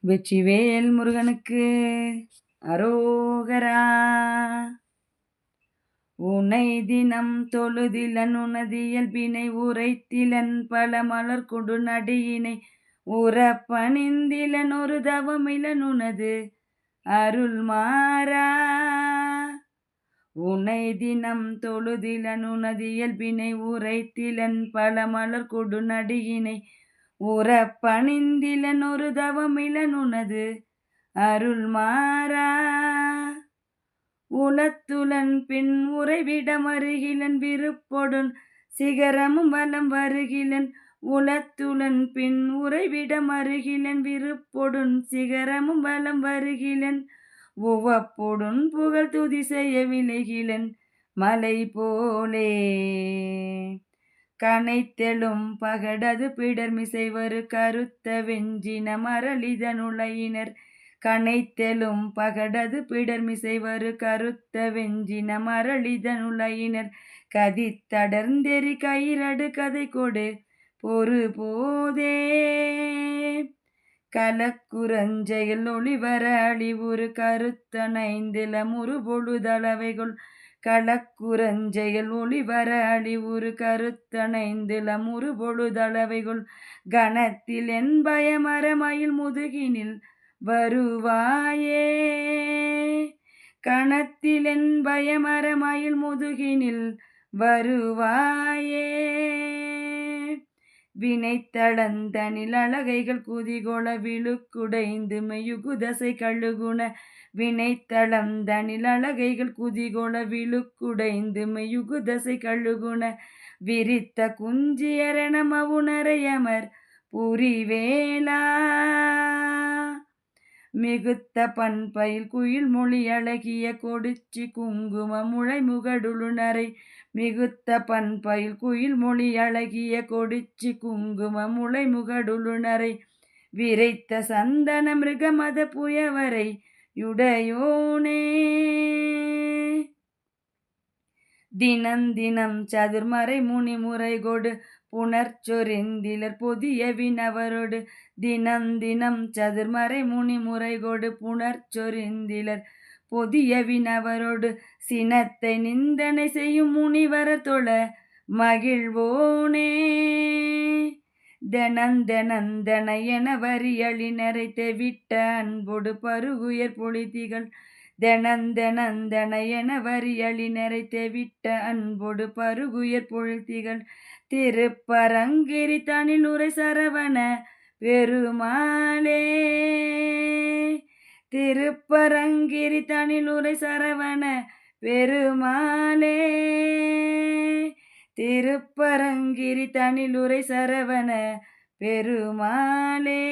வெற்றிவேல் முருகனுக்கு அரோகரா. உனை தினம் தொழுதிலன் உனது இயல்பினை உரைத்திலன் பல மலர் கொடு நடியினை உறப்பணிந்திலன் ஒரு தவமிலன் உனது அருள் மாறா. உனை தினம் தொழுதிலன் உனது இயல்பினை உரைத்திலன் பல மலர் கொடு நடியினை உறப்பணிந்திலன் ஒரு தவமிலன் உனது அருள் மாறா. உளத்துலன் பின் உறைவிடம் அருகிலன் விருப்பொடுன் சிகரமும் வலம் வருகிலன். உளத்துலன் பின் உறைவிடம் அருகிலன் விருப்பொடுன் சிகரமும் வலம் வருகிலன். உவப்பொடுன் புகழ் துதி செய்ய விளைகிலன் மலை போலே. கனைத்தெழும் பகடது பிடர்மிசை வரு கருத்த வெஞ்சின மரளிதனுளையினர். கனைத்தெழும் பகடது பிடர்மிசை வரு கருத்த வெஞ்சின மரளிதனுளையினர். கதித்தடர்ந்தெறி கயிரடு கதை கொடு பொறு போதே. கலக்குரஞ்சையில் ஒளிவர அழிவுறு கருத்தனைந்தில முறு பொழுதளவைகள். களக்குரஞ்சையில் ஒளிவர அழிவுறு கருத்தனைந்தில முறு பொழுதளவைகள். கணத்தில் என் பயமரமயில் முதுகினில் வருவாயே. கணத்தில் என் பயமரமயில் முதுகினில் வருவாயே. வினைத்தளந்தனில் அழகைகள் குதிகொள விழுக்குடைந்து மெயுகுதசை கழுகுண. வினைத்தளந்தனில் அழகைகள் குதிகொள விழுக்குடைந்து மெயுகுதசை கழுகுண. விரித்த குஞ்சியரென மவுணரையமர் புரிவேலா. மிகுத்த பண்பயில் குயில் மொழி அழகிய கொடுச்சி குங்கும முளை முகடுளுநரை. மிகுத்த பண்பயில் குயில் மொழி அழகிய கொடுச்சி குங்கும முளை முகடுளுநரை. விரைத்த சந்தன மிருகமத புயவரை யுடையோனே. தினந்தினம் சதுர்மறை முனிமுறை கொடு புணர்ச்சொரிந்திலர் பொதிய வினவரோடு. தினந்தினம் சதுர்மறை முனிமுறை கொடு புணர்ச்சொரிந்திலர் பொதிய வினவரோடு. சினத்தை நிந்தனை செய்யும் முனிவரர் தொழ மகிழ்வோனே. தெனந்தெனந்தென என வரியளினரை தெவிட்ட அன்பொடு பருகுயர் பொழிதிகள். தெனந்தெனந்தென என வரியளினரை தெவிட்ட அன்பொடு பருகுயர் பொழிதிகள். திருப்பரங்கிரி தனிலுரை சரவண பெருமாளே. திருப்பரங்கிரி தனிலுரை சரவண பெருமாளே. திருப்பரங்கிரி தனிலுரை சரவண பெருமாளே.